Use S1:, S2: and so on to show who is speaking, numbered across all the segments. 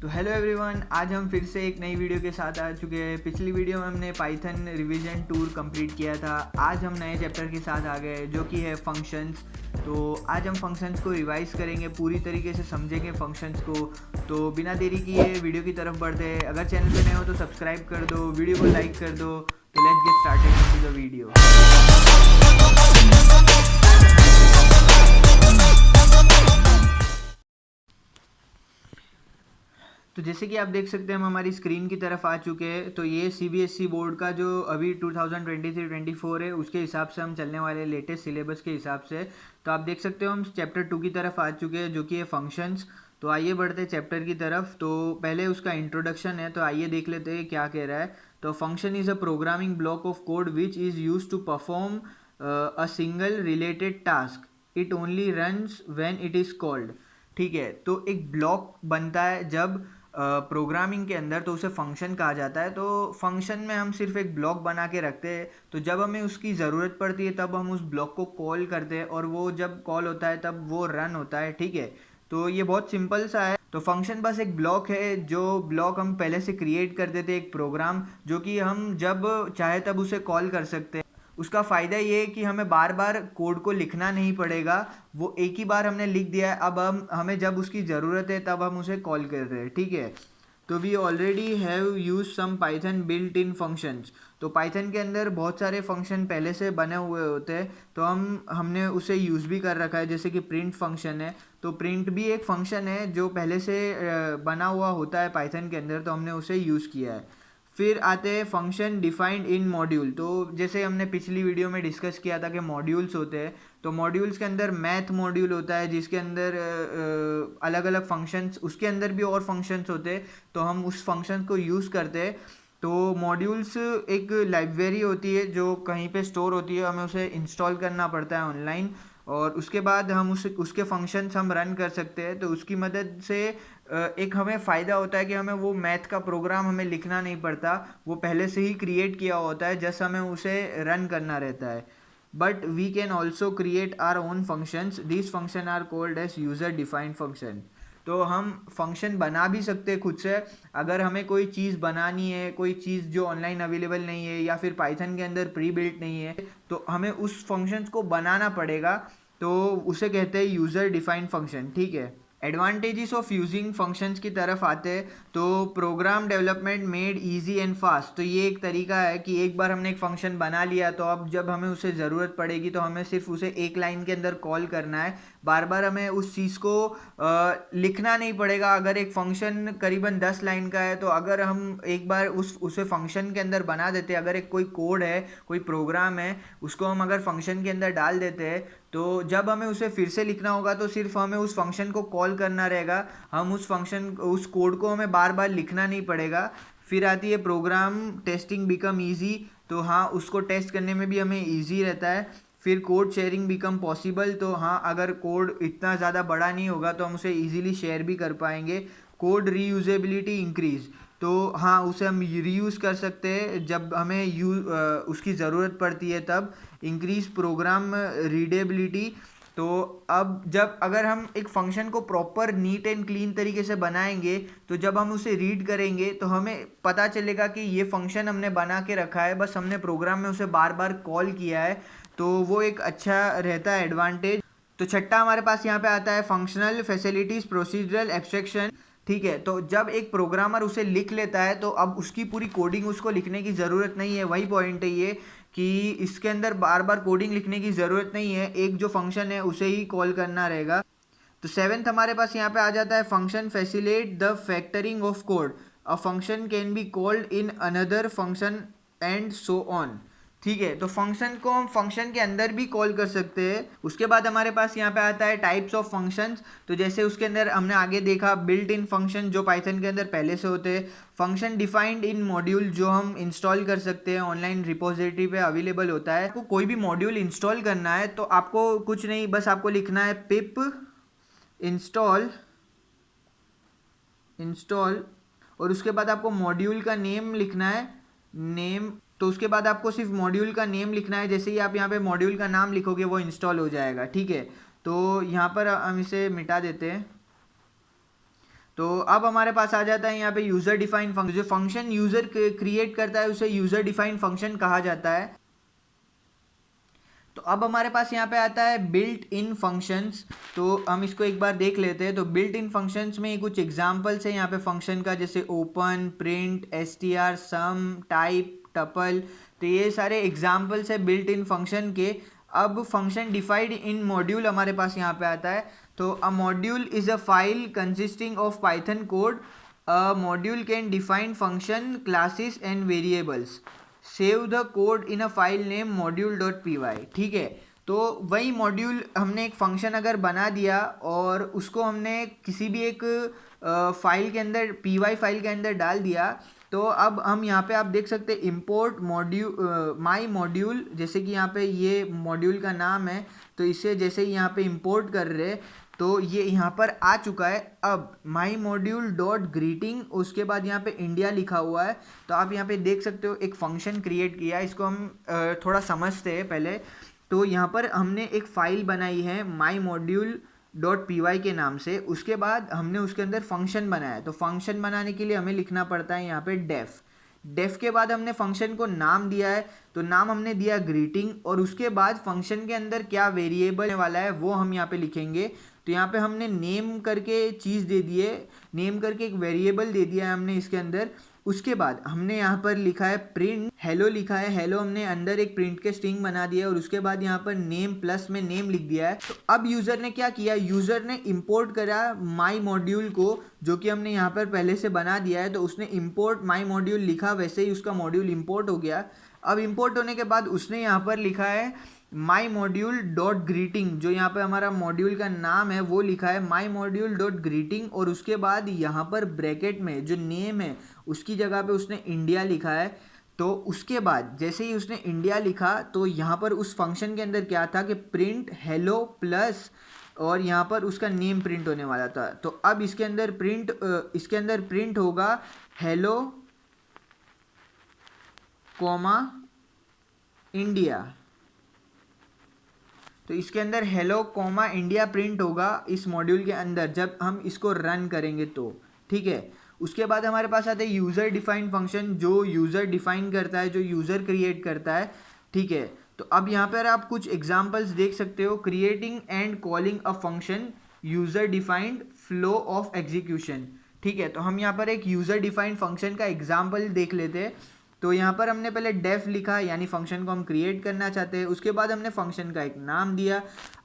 S1: तो hello everyone, आज हम फिर से एक नई वीडियो के साथ आ चुके हैं। पिछली वीडियो में हमने पाइथन रिवीजन टूर कंप्लीट किया था। आज हम नए चैप्टर के साथ आ गए जो कि है फंक्शंस। तो आज हम फंक्शंस को रिवाइज करेंगे, पूरी तरीके से समझेंगे फंक्शंस को। तो बिना देरी किए वीडियो की तरफ बढ़ते हैं। अगर चैनल पे नए हो तो सब्सक्राइब कर दो, वीडियो को लाइक कर दो। तो let's get started with the video. तो जैसे कि आप देख सकते हैं हम हमारी स्क्रीन की तरफ आ चुके हैं। तो ये सीबीएसई बोर्ड का जो अभी 2023-24 है उसके हिसाब से हम चलने वाले लेटेस्ट सिलेबस के हिसाब से। तो आप देख सकते हो हम चैप्टर 2 की तरफ आ चुके हैं जो कि है फंक्शंस। तो आइए बढ़ते हैं चैप्टर की तरफ। तो पहले उसका इंट्रोडक्शन है, तो आइए देख लेते हैं क्या कह रहा है। तो function is a programming block of code which is use to perform a single related task. It only runs when it is called. ठीक है, तो एक ब्लॉक बनता है जब प्रोग्रामिंग के अंदर, तो उसे फंक्शन कहा जाता है। तो फंक्शन में हम सिर्फ एक ब्लॉक बना के रखते हैं। तो जब हमें उसकी ज़रूरत पड़ती है तब हम उस ब्लॉक को कॉल करते हैं, और वो जब कॉल होता है तब वो रन होता है। ठीक है, तो ये बहुत सिंपल सा है। तो फंक्शन बस एक ब्लॉक है, जो ब्लॉक हम पहले से क्रिएट कर देते हैं, एक प्रोग्राम जो कि हम जब चाहे तब उसे कॉल कर सकते हैं। उसका फ़ायदा ये है कि हमें बार बार कोड को लिखना नहीं पड़ेगा। वो एक ही बार हमने लिख दिया है, अब हमें जब उसकी ज़रूरत है तब हम उसे कॉल कर रहे हैं। ठीक है, तो we already have use some Python built in functions. तो पाइथन के अंदर बहुत सारे फंक्शन पहले से बने हुए होते हैं, तो हमने उसे यूज़ भी कर रखा है। जैसे कि प्रिंट फंक्शन है, तो प्रिंट भी एक फंक्शन है जो पहले से बना हुआ होता है पाइथन के अंदर, तो हमने उसे यूज़ किया है। फिर आते हैं फंक्शन डिफाइंड इन मॉड्यूल। तो जैसे हमने पिछली वीडियो में डिस्कस किया था कि मॉड्यूल्स होते हैं। तो मॉड्यूल्स के अंदर मैथ मॉड्यूल होता है जिसके अंदर अलग अलग फंक्शंस, उसके अंदर भी और फंक्शंस होते हैं, तो हम उस फंक्शन को यूज़ करते हैं। तो मॉड्यूल्स एक लाइब्रेरी होती है जो कहीं पे स्टोर होती है, हमें उसे इंस्टॉल करना पड़ता है ऑनलाइन, और उसके बाद हम उसके फंक्शंस हम रन कर सकते हैं। तो उसकी मदद से एक हमें फ़ायदा होता है कि हमें वो मैथ का प्रोग्राम हमें लिखना नहीं पड़ता, वो पहले से ही क्रिएट किया होता है, जस्ट हमें उसे रन करना रहता है। But we can also create our own functions. This function are called as user defined function. तो हम फंक्शन बना भी सकते हैं खुद से। अगर हमें कोई चीज़ बनानी है, कोई चीज़ जो ऑनलाइन अवेलेबल नहीं है या फिर पाइथन के अंदर प्री बिल्ट नहीं है, तो हमें उस फंक्शंस को बनाना पड़ेगा। तो उसे कहते हैं यूज़र डिफाइंड फंक्शन। ठीक है, एडवांटेजेस ऑफ यूजिंग फंक्शंस की तरफ आते हैं। तो program development made easy and fast. तो ये एक तरीका है कि एक बार हमने एक फंक्शन बना लिया, तो अब जब हमें उसे ज़रूरत पड़ेगी तो हमें सिर्फ उसे एक लाइन के अंदर कॉल करना है। बार बार हमें उस चीज़ को लिखना नहीं पड़ेगा। अगर एक फंक्शन करीबन 10 लाइन का है, तो अगर हम एक बार उसे फंक्शन के अंदर बना देते हैं, अगर एक कोई कोड है, कोई प्रोग्राम है, उसको हम अगर फंक्शन के अंदर डाल देते हैं, तो जब हमें उसे फिर से लिखना होगा तो सिर्फ हमें उस फंक्शन को कॉल करना रहेगा। हम उस कोड को हमें बार बार लिखना नहीं पड़ेगा। फिर आती है प्रोग्राम टेस्टिंग बिकम ईजी। तो हाँ, उसको टेस्ट करने में भी हमें ईजी रहता है। फिर कोड शेयरिंग बिकम पॉसिबल। तो हाँ, अगर कोड इतना ज़्यादा बड़ा नहीं होगा तो हम उसे ईजिली शेयर भी कर पाएंगे। Code reusability increase. तो हाँ, उसे हम रीयूज़ कर सकते हैं जब हमें उसकी ज़रूरत पड़ती है तब। Increase program readability. तो अब जब अगर हम एक फंक्शन को प्रॉपर नीट एंड क्लीन तरीके से बनाएंगे, तो जब हम उसे रीड करेंगे तो हमें पता चलेगा कि ये फंक्शन हमने बना के रखा है, बस हमने प्रोग्राम में उसे बार बार कॉल किया है। तो वो एक अच्छा रहता है एडवांटेज। तो छठा हमारे पास यहाँ पे आता है फंक्शनल फैसिलिटीज़ प्रोसीजरल एब्स्ट्रैक्शन। ठीक है, तो जब एक प्रोग्रामर उसे लिख लेता है तो अब उसकी पूरी कोडिंग उसको लिखने की ज़रूरत नहीं है। वही पॉइंट है ये कि इसके अंदर बार बार कोडिंग लिखने की ज़रूरत नहीं है, एक जो फंक्शन है उसे ही कॉल करना रहेगा। तो सेवेंथ हमारे पास यहाँ पे आ जाता है function facilitate the factoring of code. A function can be called in another function and so on. ठीक है, तो फंक्शन को हम फंक्शन के अंदर भी कॉल कर सकते हैं। उसके बाद हमारे पास यहाँ पे आता है टाइप्स ऑफ फंक्शंस। तो जैसे उसके अंदर हमने आगे देखा बिल्ट इन फंक्शन जो पाइथन के अंदर पहले से होते हैं। फंक्शन डिफाइंड इन मॉड्यूल जो हम इंस्टॉल कर सकते हैं, ऑनलाइन रिपोजिटरी पे अवेलेबल होता है। आपको कोई भी मॉड्यूल इंस्टॉल करना है तो आपको कुछ नहीं, बस आपको लिखना है पिप इंस्टॉल और उसके बाद आपको मॉड्यूल का नेम लिखना है, नेम। तो उसके बाद आपको सिर्फ मॉड्यूल का नेम लिखना है। जैसे ही आप यहाँ पे मॉड्यूल का नाम लिखोगे वो इंस्टॉल हो जाएगा। ठीक है, तो यहाँ पर हम इसे मिटा देते हैं। तो अब हमारे पास आ जाता है यहाँ पे यूज़र डिफाइंड फंक्शन। जो फंक्शन यूज़र क्रिएट करता है उसे यूज़र डिफाइंड फंक्शन कहा जाता है। तो अब हमारे पास यहाँ पे आता है बिल्ट इन फंक्शंस। तो हम इसको एक बार देख लेते हैं। तो बिल्ट इन फंक्शंस में कुछ एग्जांपल्स है यहाँ पे फंक्शन का, जैसे ओपन, प्रिंट, str, सम, टाइप, टपल। तो ये सारे एग्जांपल्स है बिल्ट इन फंक्शन के। अब फंक्शन डिफाइंड इन मॉड्यूल हमारे पास यहाँ पे आता है। तो अ module is a file consisting of Python code. A module can define function, classes and variables. Save the code in a file name module.py। ठीक है, तो वही मॉड्यूल हमने एक फंक्शन अगर बना दिया और उसको हमने किसी भी एक फाइल के अंदर, py फाइल के अंदर डाल दिया, तो अब हम यहाँ पे आप देख सकते हैं इम्पोर्ट मॉड्यूल, माई मॉड्यूल, जैसे कि यहाँ पे ये मॉड्यूल का नाम है। तो इसे जैसे ही यहाँ पे इम्पोर्ट कर रहे, तो ये यहाँ पर आ चुका है। अब माई मॉड्यूल डॉट ग्रीटिंग, उसके बाद यहाँ पे इंडिया लिखा हुआ है। तो आप यहाँ पे देख सकते हो एक फंक्शन क्रिएट किया। इसको हम थोड़ा समझते हैं पहले। तो यहाँ पर हमने एक फ़ाइल बनाई है माई मॉड्यूल डॉट py के नाम से। उसके बाद हमने उसके अंदर फंक्शन बनाया। तो फंक्शन बनाने के लिए हमें लिखना पड़ता है यहाँ पे डेफ के बाद हमने फंक्शन को नाम दिया है। तो नाम हमने दिया ग्रीटिंग, और उसके बाद फंक्शन के अंदर क्या वेरिएबल वाला है वो हम यहाँ पे लिखेंगे। तो यहाँ पे हमने नेम करके चीज़ दे दी है, नेम करके एक वेरिएबल दे दिया है हमने इसके अंदर। उसके बाद हमने यहाँ पर लिखा है प्रिंट हेलो, लिखा है हेलो, हमने अंदर एक प्रिंट के स्ट्रिंग बना दिया, और उसके बाद यहाँ पर नेम प्लस में नेम लिख दिया है। तो अब यूज़र ने क्या किया, यूज़र ने इंपोर्ट करा माई मॉड्यूल को, जो कि हमने यहाँ पर पहले से बना दिया है। तो उसने इंपोर्ट माई मॉड्यूल लिखा, वैसे ही उसका मॉड्यूल इंपोर्ट हो गया। अब इंपोर्ट होने के बाद उसने यहाँ पर लिखा है माई मॉड्यूल डॉट ग्रीटिंग, जो यहाँ पे हमारा मॉड्यूल का नाम है वो लिखा है माई मॉड्यूल डॉट ग्रीटिंग, और उसके बाद यहाँ पर ब्रैकेट में जो नेम है उसकी जगह पे उसने इंडिया लिखा है। तो उसके बाद जैसे ही उसने इंडिया लिखा, तो यहाँ पर उस फंक्शन के अंदर क्या था कि प्रिंट हेलो प्लस, और यहाँ पर उसका नेम प्रिंट होने वाला था। तो अब इसके अंदर प्रिंट होगा हेलो कॉमा इंडिया। तो इसके अंदर हेलो कॉमा इंडिया प्रिंट होगा इस मॉड्यूल के अंदर जब हम इसको रन करेंगे तो। ठीक है, उसके बाद हमारे पास आता है यूज़र डिफाइंड फंक्शन, जो यूज़र डिफाइन करता है, जो यूज़र क्रिएट करता है। ठीक है, तो अब यहाँ पर आप कुछ एग्जांपल्स देख सकते हो। Creating and calling a function, user defined, flow of execution. ठीक है, तो हम यहाँ पर एक यूज़र डिफाइंड फंक्शन का एग्जाम्पल देख लेते हैं। तो यहाँ पर हमने पहले डेफ लिखा, यानी फंक्शन को हम क्रिएट करना चाहते हैं। उसके बाद हमने फंक्शन का एक नाम दिया।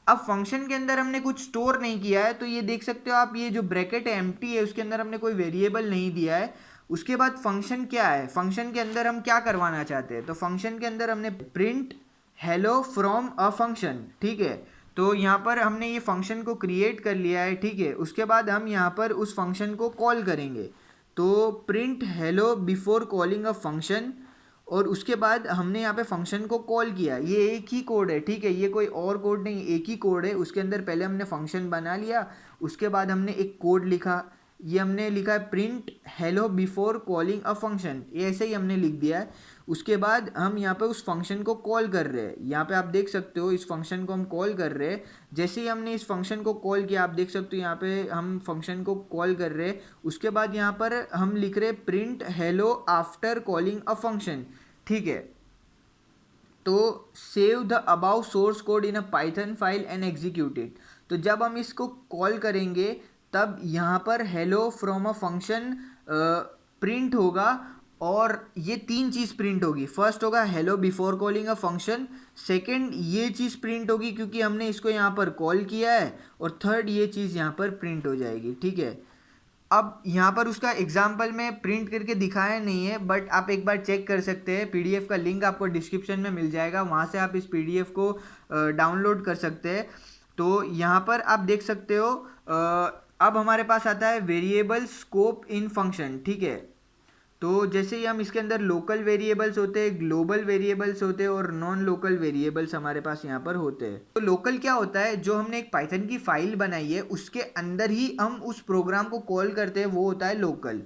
S1: अब फंक्शन के अंदर हमने कुछ स्टोर नहीं किया है, तो ये देख सकते हो आप, ये जो ब्रैकेट है एम्प्टी है, उसके अंदर हमने कोई वेरिएबल नहीं दिया है। उसके बाद फंक्शन क्या है, फंक्शन के अंदर हम क्या करवाना चाहते हैं। तो फंक्शन के अंदर हमने print hello from a function. ठीक है, तो यहाँ पर हमने ये फंक्शन को क्रिएट कर लिया है। ठीक है, उसके बाद हम यहाँ पर उस फंक्शन को कॉल करेंगे। तो print hello before calling a function, और उसके बाद हमने यहाँ पे फंक्शन को कॉल किया। ये एक ही कोड है, ठीक है, ये कोई और कोड नहीं, एक ही कोड है। उसके अंदर पहले हमने फंक्शन बना लिया, उसके बाद हमने एक कोड लिखा। ये हमने लिखा है print hello before calling a function, ये ऐसे ही हमने लिख दिया है। उसके बाद हम यहाँ पे उस फंक्शन को कॉल कर रहे हैं। यहाँ पे आप देख सकते हो इस फंक्शन को हम कॉल कर रहे हैं। जैसे ही हमने इस फंक्शन को कॉल किया, आप देख सकते हो यहाँ पे हम फंक्शन को कॉल कर रहे हैं। उसके बाद यहाँ पर हम लिख रहे हैं print hello after calling a function. ठीक है, तो save the above source code in a Python file and execute it. तो जब हम इसको कॉल करेंगे तब यहाँ पर hello from a function print होगा, और ये तीन चीज़ प्रिंट होगी। फर्स्ट होगा hello before calling a function, second ये चीज़ प्रिंट होगी क्योंकि हमने इसको यहाँ पर कॉल किया है, और थर्ड ये चीज़ यहाँ पर प्रिंट हो जाएगी। ठीक है, अब यहाँ पर उसका एग्जाम्पल में प्रिंट करके दिखाया नहीं है, बट आप एक बार चेक कर सकते हैं। पीडीएफ का लिंक आपको डिस्क्रिप्शन में मिल जाएगा, वहाँ से आप इस पीडीएफ को डाउनलोड कर सकते हैं। तो यहाँ पर आप देख सकते हो। अब हमारे पास आता है वेरिएबल स्कोप इन फंक्शन। ठीक है, तो जैसे ही हम इसके अंदर लोकल वेरिएबल्स होते हैं, ग्लोबल वेरिएबल्स होते हैं, और नॉन लोकल वेरिएबल्स हमारे पास यहाँ पर होते हैं। तो लोकल क्या होता है, जो हमने एक पाइथन की फाइल बनाई है उसके अंदर ही हम उस प्रोग्राम को कॉल करते हैं, वो होता है लोकल।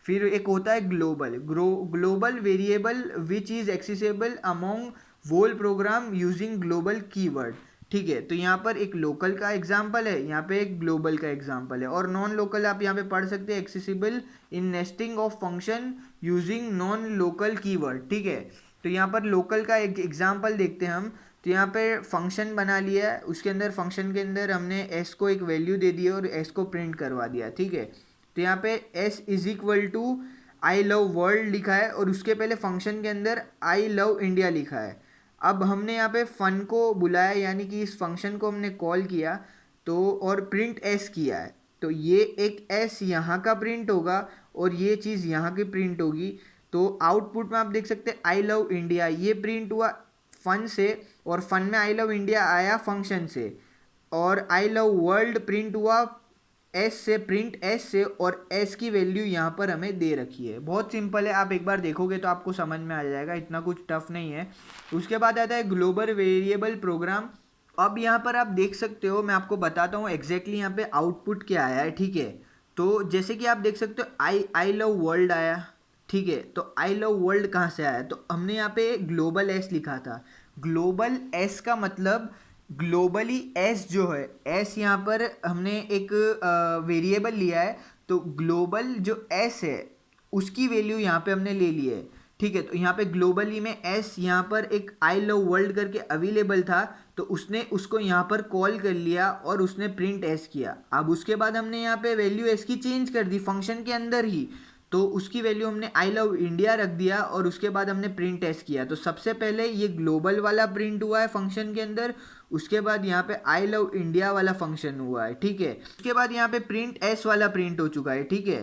S1: फिर एक होता है global variable which is accessible among whole program using global keyword. ठीक है। तो यहाँ पर एक लोकल का एग्जाम्पल है, यहाँ पे एक ग्लोबल का एग्जाम्पल है, और नॉन लोकल आप यहाँ पे पढ़ सकते हैं accessible in nesting of function using non local keyword. ठीक है। तो यहाँ पर लोकल का एक एग्जाम्पल देखते हैं हम। तो यहाँ पे फंक्शन बना लिया है, उसके अंदर फंक्शन के अंदर हमने एस को एक वैल्यू दे दी है और एस को प्रिंट करवा दिया। ठीक है। तो यहाँ पे s is equal to I love world लिखा है और उसके पहले फंक्शन के अंदर आई लव इंडिया लिखा है। अब हमने यहाँ पे फन को बुलाया, यानी कि इस फंक्शन को हमने कॉल किया तो, और प्रिंट एस किया है, तो ये एक एस यहाँ का प्रिंट होगा और ये चीज़ यहाँ की प्रिंट होगी। तो आउटपुट में आप देख सकते हैं आई लव इंडिया ये प्रिंट हुआ फन से, और फन में आई लव इंडिया आया फंक्शन से, और आई लव वर्ल्ड प्रिंट हुआ एस से, प्रिंट एस से, और एस की वैल्यू यहाँ पर हमें दे रखी है। बहुत सिंपल है, आप एक बार देखोगे तो आपको समझ में आ जाएगा, इतना कुछ टफ नहीं है। उसके बाद आता है ग्लोबल वेरिएबल प्रोग्राम। अब यहाँ पर आप देख सकते हो, मैं आपको बताता हूँ एग्जैक्टली यहाँ पे आउटपुट क्या आया है। ठीक है। तो जैसे कि आप देख सकते हो आई लव वर्ल्ड आया। ठीक है। तो आई लव वर्ल्ड कहाँ से आया, तो हमने यहाँ पे ग्लोबल एस लिखा था। ग्लोबल एस का मतलब ग्लोबली एस जो है, एस यहाँ पर हमने एक वेरिएबल लिया है, तो ग्लोबल जो एस है उसकी वैल्यू यहाँ पे हमने ले ली है। ठीक है। तो यहाँ पे ग्लोबली में एस यहाँ पर एक आई लव वर्ल्ड करके अवेलेबल था, तो उसने उसको यहाँ पर कॉल कर लिया और उसने प्रिंट एस किया। अब उसके बाद हमने यहाँ पे वैल्यू एस की चेंज कर दी फंक्शन के अंदर ही, तो उसकी वैल्यू हमने आई लव इंडिया रख दिया और उसके बाद हमने प्रिंट एस किया। तो सबसे पहले ये ग्लोबल वाला प्रिंट हुआ है फंक्शन के अंदर, उसके बाद यहाँ पे आई लव इंडिया वाला फंक्शन हुआ है। ठीक है। उसके बाद यहाँ पे प्रिंट एस वाला प्रिंट हो चुका है। ठीक है।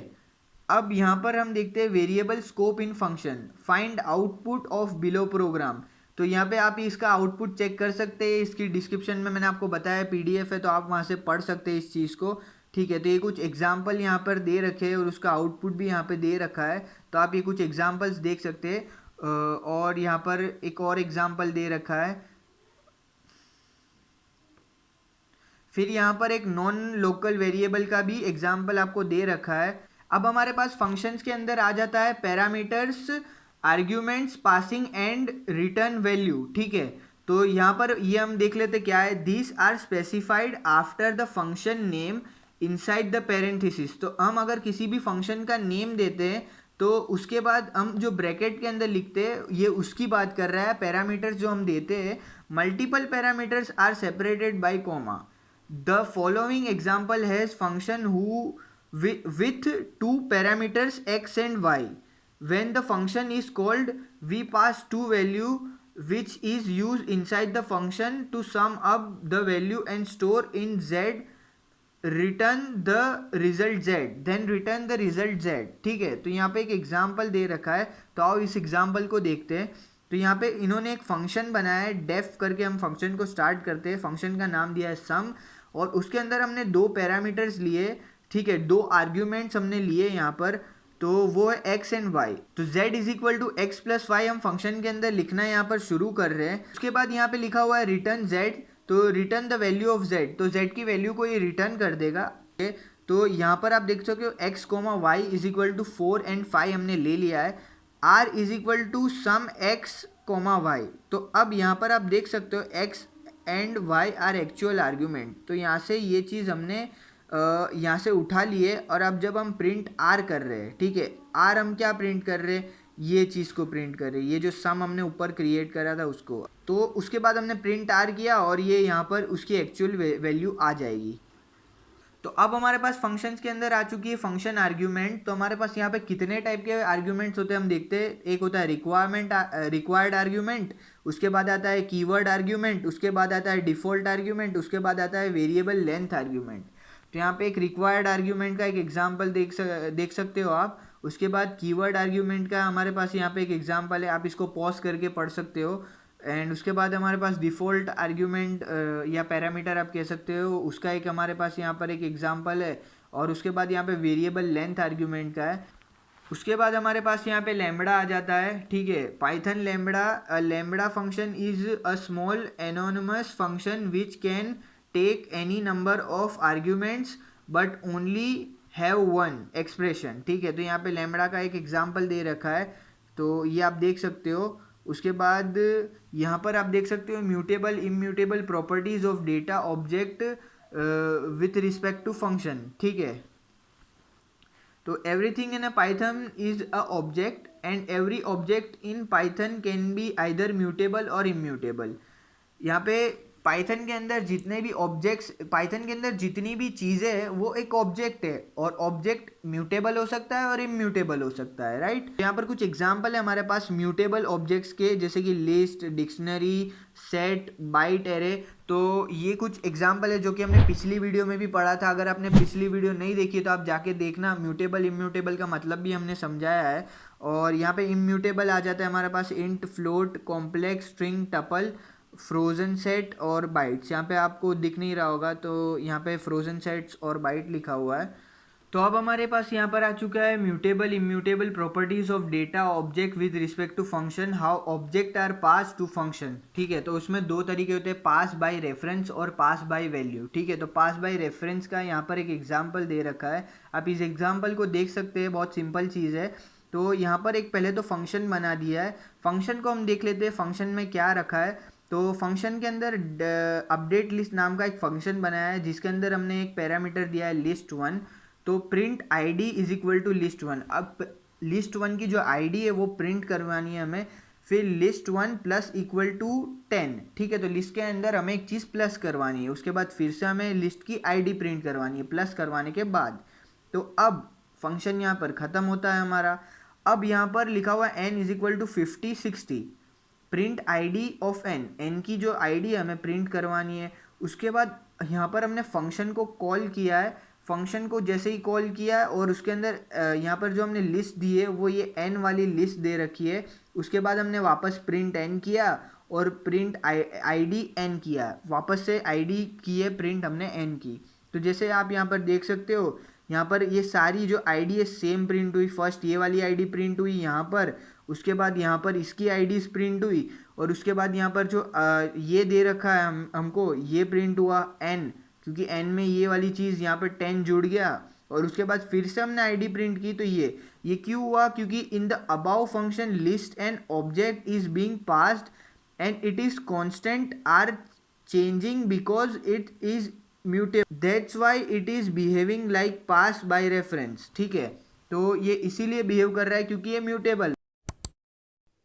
S1: अब यहाँ पर हम देखते हैं variable scope in function, find output of below program. तो यहाँ पे आप इसका आउटपुट चेक कर सकते हैं, इसकी डिस्क्रिप्शन में मैंने आपको बताया पीडीएफ है, तो आप वहाँ से पढ़ सकते हैं इस चीज़ को। ठीक है। तो ये कुछ एग्जाम्पल यहाँ पर दे रखे हैं और उसका आउटपुट भी यहाँ पे दे रखा है, तो आप ये कुछ एग्जाम्पल्स देख सकते हैं। और यहाँ पर एक और एग्जाम्पल दे रखा है। फिर यहाँ पर एक नॉन लोकल वेरिएबल का भी एग्जाम्पल आपको दे रखा है। अब हमारे पास फंक्शंस के अंदर आ जाता है parameters, arguments, passing and return value. ठीक है। तो यहाँ पर ये हम देख लेते क्या है, this are specified after the function name inside the parenthesis. तो हम अगर किसी भी फंक्शन का नेम देते हैं तो उसके बाद हम जो ब्रैकेट के अंदर लिखते हैं ये उसकी बात कर रहा है। पैरामीटर्स जो हम देते हैं, multiple parameters are separated by comma. The following example has function who with two parameters x and y. When the function is called, we pass two value which is used inside the function to sum up the value and store in z, return the result z, then return the result z। ठीक है। तो यहाँ पे एक example दे रखा है, तो आओ इस एग्जाम्पल को देखते हैं। तो यहाँ पे इन्होंने एक फंक्शन बनाया है, डेफ करके हम फंक्शन को स्टार्ट करते हैं। फंक्शन का नाम दिया है सम, और उसके अंदर हमने दो पैरामीटर्स लिए। ठीक है। दो आर्ग्यूमेंट्स हमने लिए यहाँ पर, तो वो है x एंड y। तो z is equal to x plus y हम फंक्शन के अंदर लिखना यहाँ पर शुरू कर रहे हैं। उसके बाद यहाँ पे लिखा हुआ है रिटर्न z, तो return the value of z, तो z की वैल्यू को ये रिटर्न कर देगा। तो यहाँ पर आप देख सकते हो x comma y is equal to 4 and 5 हमने ले लिया है। r is equal to sum x comma y. तो अब यहाँ पर आप देख सकते हो x and y are actual argument, तो यहाँ से ये चीज़ हमने यहाँ से उठा लिए। और अब जब हम प्रिंट आर कर रहे हैं, ठीक है, आर हम क्या प्रिंट कर रहे हैं, ये चीज़ को प्रिंट कर रहे हैं, ये जो सम हमने ऊपर क्रिएट करा था उसको। तो उसके बाद हमने प्रिंट आर किया और ये यहाँ पर उसकी एक्चुअल वैल्यू आ जाएगी। तो अब हमारे पास फंक्शंस के अंदर आ चुकी है फंक्शन आर्ग्यूमेंट। तो हमारे पास यहाँ पे कितने टाइप के आर्ग्यूमेंट्स होते हैं हम देखते हैं। एक होता है रिक्वायर्ड आर्ग्यूमेंट, उसके बाद आता है कीवर्ड आर्ग्यूमेंट, उसके बाद आता है डिफ़ॉल्ट आर्ग्यूमेंट, उसके बाद आता है वेरिएबल लेंथ आर्ग्यूमेंट। तो यहाँ पे एक रिक्वायर्ड आर्ग्यूमेंट का एक एग्जाम्पल देख सकते हो आप। उसके बाद कीवर्ड आर्ग्यूमेंट का हमारे पास यहाँ पे एक एग्जाम्पल है, आप इसको पॉज करके पढ़ सकते हो। एंड उसके बाद हमारे पास डिफ़ॉल्ट आर्ग्यूमेंट या पैरामीटर आप कह सकते हो, उसका एक हमारे पास यहाँ पर एक एग्जाम्पल है। और उसके बाद यहाँ पे वेरिएबल लेंथ आर्ग्यूमेंट का है। उसके बाद हमारे पास यहाँ पे लैम्बडा आ जाता है। ठीक है। Python lambda function is a small anonymous function which can take any number of arguments but only have one expression. ठीक है। तो यहाँ पे लैम्बडा का एक एग्जाम्पल दे रखा है, तो ये आप देख सकते हो। उसके बाद यहाँ पर आप देख सकते हो mutable immutable properties of data object with respect to function, ठीक है। तो everything in a Python is a object and every object in Python can be either mutable और इम्यूटेबल। यहाँ पे पाइथन के अंदर जितने भी ऑब्जेक्ट्स, पाइथन के अंदर जितनी भी चीज़ें हैं वो एक ऑब्जेक्ट है, और ऑब्जेक्ट म्यूटेबल हो सकता है और इम्यूटेबल हो सकता है, राइट। यहाँ पर कुछ एग्जांपल है हमारे पास म्यूटेबल ऑब्जेक्ट्स के, जैसे कि list, dictionary, set, byte, array. तो ये कुछ एग्जांपल है जो कि हमने पिछली वीडियो में भी पढ़ा था। अगर आपने पिछली वीडियो नहीं देखी तो आप जाके देखना, म्यूटेबल इम्यूटेबल का मतलब भी हमने समझाया है। और यहाँ पे इम्यूटेबल आ जाता है हमारे पास int, float, complex, string, tuple, frozen set और बाइट्स। यहाँ पे आपको दिख नहीं रहा होगा, तो यहाँ पे फ्रोजन सेट्स और बाइट लिखा हुआ है। तो अब हमारे पास यहाँ पर आ चुका है mutable immutable properties of data object with respect to function, how object are pass to function, ठीक है। तो उसमें दो तरीके होते हैं, पास बाय रेफरेंस और पास बाय वैल्यू, ठीक है। तो पास बाय रेफरेंस का यहाँ पर एक एग्जाम्पल दे रखा है, आप इस एग्जाम्पल को देख सकते हैं, बहुत सिंपल चीज़ है। तो यहाँ पर एक पहले तो फंक्शन बना दिया है, फंक्शन को हम देख लेते हैं फंक्शन में क्या रखा है। तो फंक्शन के अंदर अपडेट लिस्ट नाम का एक फंक्शन बनाया है, जिसके अंदर हमने एक पैरामीटर दिया है list1। तो print ID is equal to list1। अब list1 की जो आईडी है वो प्रिंट करवानी है हमें, फिर list1 प्लस इक्वल टू 10, ठीक है। तो लिस्ट के अंदर हमें एक चीज़ प्लस करवानी है, उसके बाद फिर से हमें लिस्ट की आईडी प्रिंट करवानी है प्लस करवाने के बाद। तो अब फंक्शन यहाँ पर ख़त्म होता है हमारा। अब यहाँ पर लिखा हुआ n is equal to 50 60, print ID of n, n की जो आईडी हमें प्रिंट करवानी है। उसके बाद यहाँ पर हमने फंक्शन को कॉल किया है, फंक्शन को जैसे ही कॉल किया है और उसके अंदर यहाँ पर जो हमने लिस्ट दी है वो ये एन वाली लिस्ट दे रखी है। उसके बाद हमने वापस प्रिंट एन किया और प्रिंट आईडी एन किया, वापस से आईडी की है प्रिंट हमने एन की। तो जैसे आप यहाँ पर देख सकते हो, यहाँ पर ये सारी जो आईडी है सेम प्रिंट हुई। फर्स्ट ये वाली आईडी प्रिंट हुई यहाँ पर, उसके बाद यहाँ पर इसकी आईडी प्रिंट हुई, और उसके बाद यहाँ पर जो ये दे रखा है हमको ये प्रिंट हुआ n, क्योंकि n में ये वाली चीज़ यहाँ पर 10 जुड़ गया। और उसके बाद फिर से हमने आईडी प्रिंट की, तो ये क्यों हुआ, क्योंकि in the above function list n object is being passed and it is constant are changing because it is mutable, that's why it is behaving like pass by reference, ठीक है। तो ये इसीलिए बिहेव कर रहा है क्योंकि ये म्यूटेबल।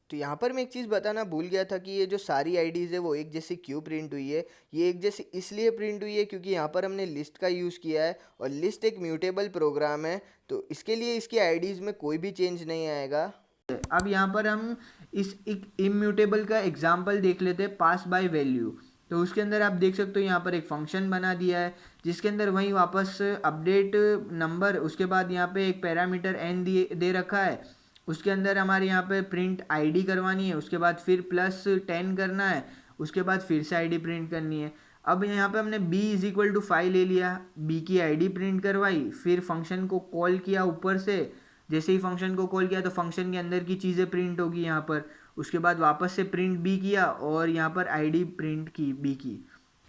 S1: तो यहाँ पर मैं एक चीज़ बताना भूल गया था कि ये जो सारी आईडीज़ है वो एक जैसी क्यों प्रिंट हुई है। ये एक जैसी इसलिए प्रिंट हुई है क्योंकि यहाँ पर हमने लिस्ट का यूज़ किया है, और लिस्ट एक म्यूटेबल प्रोग्राम है, तो इसके लिए इसकी आईडीज़ में कोई भी चेंज नहीं आएगा। अब यहाँ पर हम इस एक इम्यूटेबल का एग्जाम्पल देख लेते हैं, पास बाय वैल्यू। तो उसके अंदर आप देख सकते हो यहाँ पर एक फंक्शन बना दिया है, जिसके अंदर वहीं वापस अपडेट नंबर, उसके बाद यहाँ पे एक पैरामीटर n दे रखा है, उसके अंदर हमारे यहाँ पे प्रिंट आईडी करवानी है, उसके बाद फिर प्लस 10 करना है, उसके बाद फिर से आईडी प्रिंट करनी है। अब यहाँ पे हमने b इज इक्वल टू 5 ले लिया, b की आईडी प्रिंट करवाई, फिर फंक्शन को कॉल किया ऊपर से। जैसे ही फंक्शन को कॉल किया तो फंक्शन के अंदर की चीज़ें प्रिंट होगी यहाँ पर, उसके बाद वापस से प्रिंट b किया और यहाँ पर आईडी प्रिंट की b की।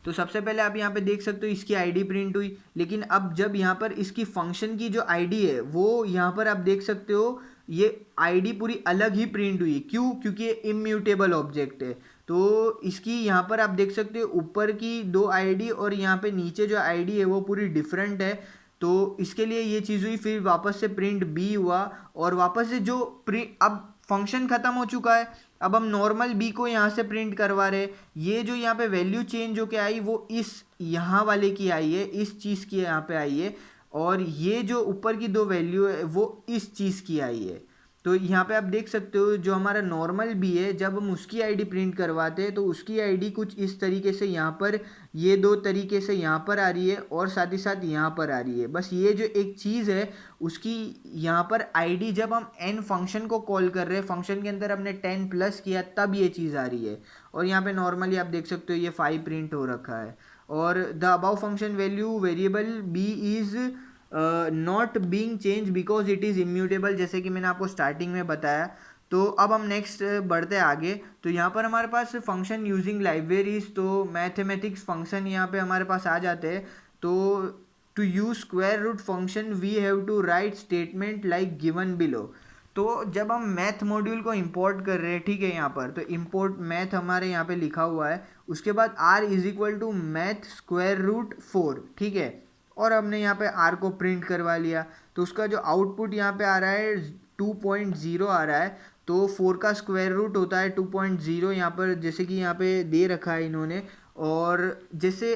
S1: तो सबसे पहले आप यहाँ पे देख सकते हो इसकी आईडी प्रिंट हुई, लेकिन अब जब यहाँ पर इसकी फंक्शन की जो आईडी है वो यहाँ पर आप देख सकते हो ये आईडी पूरी अलग ही प्रिंट हुई। क्यों? क्योंकि ये इम्यूटेबल ऑब्जेक्ट है। तो इसकी यहाँ पर आप देख सकते हो ऊपर की दो आईडी और यहाँ पे नीचे जो आईडी है वो पूरी डिफरेंट है। तो इसके लिए ये चीज़ हुई, फिर वापस से प्रिंट बी हुआ, और वापस से जो अब फंक्शन ख़त्म हो चुका है, अब हम नॉर्मल बी को यहाँ से प्रिंट करवा रहे। ये जो यहाँ पे वैल्यू चेंज होके आई वो इस यहाँ वाले की आई है, इस चीज़ की यहाँ पे आई है, और ये जो ऊपर की दो वैल्यू है वो इस चीज़ की आई है। तो यहाँ पे आप देख सकते हो जो हमारा नॉर्मल बी है, जब हम उसकी आईडी प्रिंट करवाते हैं तो उसकी आईडी कुछ इस तरीके से यहाँ पर, ये दो तरीके से यहाँ पर आ रही है और साथ ही साथ यहाँ पर आ रही है। बस ये जो एक चीज़ है उसकी यहाँ पर आईडी, जब हम n फंक्शन को कॉल कर रहे हैं, फंक्शन के अंदर हमने 10 प्लस किया तब ये चीज़ आ रही है। और यहाँ पे नॉर्मली आप देख सकते हो ये 5 प्रिंट हो रखा है। और the above function value variable b is not being change because it is immutable, जैसे कि मैंने आपको स्टार्टिंग में बताया। तो अब हम नेक्स्ट बढ़ते आगे। तो यहाँ पर हमारे पास फंक्शन यूजिंग लाइब्रेरीज, तो मैथमेटिक्स फंक्शन यहाँ पे हमारे पास आ जाते हैं। तो to use square root function we have to write statement like given below. तो जब हम मैथ मॉड्यूल को इंपोर्ट कर रहे हैं, ठीक है, यहाँ पर तो इंपोर्ट मैथ हमारे यहाँ पे लिखा हुआ है, उसके बाद r is equal to math square root 4, ठीक है, और हमने यहाँ पे r को प्रिंट करवा लिया, तो उसका जो आउटपुट यहाँ पे आ रहा है 2.0 आ रहा है। तो 4 का स्क्वायर रूट होता है 2.0, यहाँ पर जैसे कि यहाँ पे दे रखा है इन्होंने। और जैसे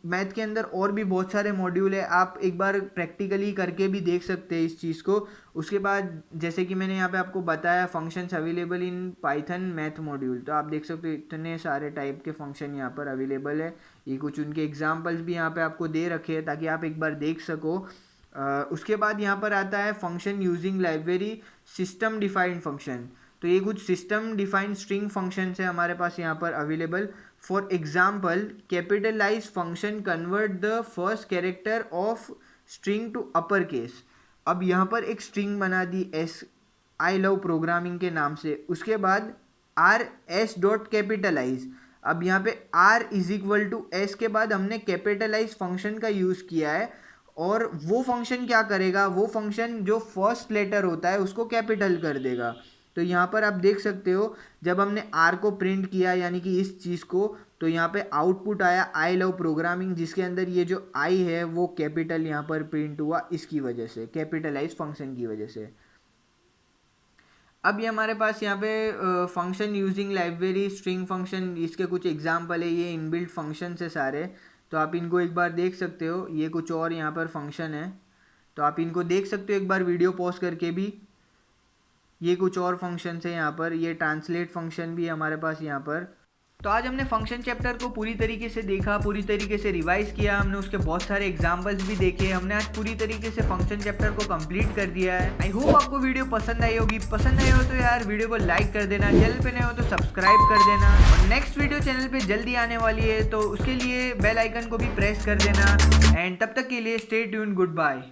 S1: मैथ के अंदर और भी बहुत सारे मॉड्यूल है, आप एक बार प्रैक्टिकली करके भी देख सकते हैं इस चीज़ को। उसके बाद जैसे कि मैंने यहाँ पे आपको बताया functions available in Python math module, तो आप देख सकते हो इतने सारे टाइप के फंक्शन यहाँ पर अवेलेबल है। ये कुछ उनके एग्जाम्पल्स भी यहाँ पे आपको दे रखे हैं ताकि आप एक बार देख सको। उसके बाद यहाँ पर आता है function using library system defined function, तो ये कुछ सिस्टम डिफाइंड स्ट्रिंग फंक्शन है हमारे पास यहाँ पर available. For example capitalize function convert the first character of string to upper case. अब यहाँ पर एक स्ट्रिंग बना दी एस आई लव प्रोग्रामिंग के नाम से, उसके बाद आर एस डॉट कैपिटलाइज। अब यहाँ पे r is equal to s के बाद हमने कैपिटलाइज फंक्शन का यूज़ किया है, और वो फंक्शन क्या करेगा, वो फंक्शन जो फर्स्ट लेटर होता है उसको कैपिटल कर देगा। तो यहाँ पर आप देख सकते हो जब हमने आर को प्रिंट किया यानी कि इस चीज़ को, तो यहाँ पे आउटपुट आया आई लव प्रोग्रामिंग, जिसके अंदर ये जो आई है वो कैपिटल यहाँ पर प्रिंट हुआ इसकी वजह से, कैपिटलाइज फंक्शन की वजह से। अब ये हमारे पास यहाँ पे function using library string function, इसके कुछ एग्जाम्पल है, ये इनबिल्ट फंक्शन है सारे, तो आप इनको एक बार देख सकते हो। ये कुछ और यहाँ पर फंक्शन है, तो आप इनको देख सकते हो एक बार वीडियो पॉज करके भी। ये कुछ और फंक्शन है यहाँ पर, ये ट्रांसलेट फंक्शन भी है हमारे पास यहाँ पर। तो आज हमने फंक्शन चैप्टर को पूरी तरीके से देखा, पूरी तरीके से रिवाइज किया, हमने उसके बहुत सारे एग्जांपल्स भी देखे, हमने आज पूरी तरीके से फंक्शन चैप्टर को कंप्लीट कर दिया है। आई होप आपको वीडियो पसंद आई होगी। पसंद आई हो तो यार वीडियो को लाइक कर देना, चैनल पे नए हो तो सब्सक्राइब कर देना, और नेक्स्ट वीडियो चैनल पे जल्दी आने वाली है तो उसके लिए बेल आइकन को भी प्रेस कर देना। एंड तब तक के लिए स्टे ट्यून्ड, गुड बाय।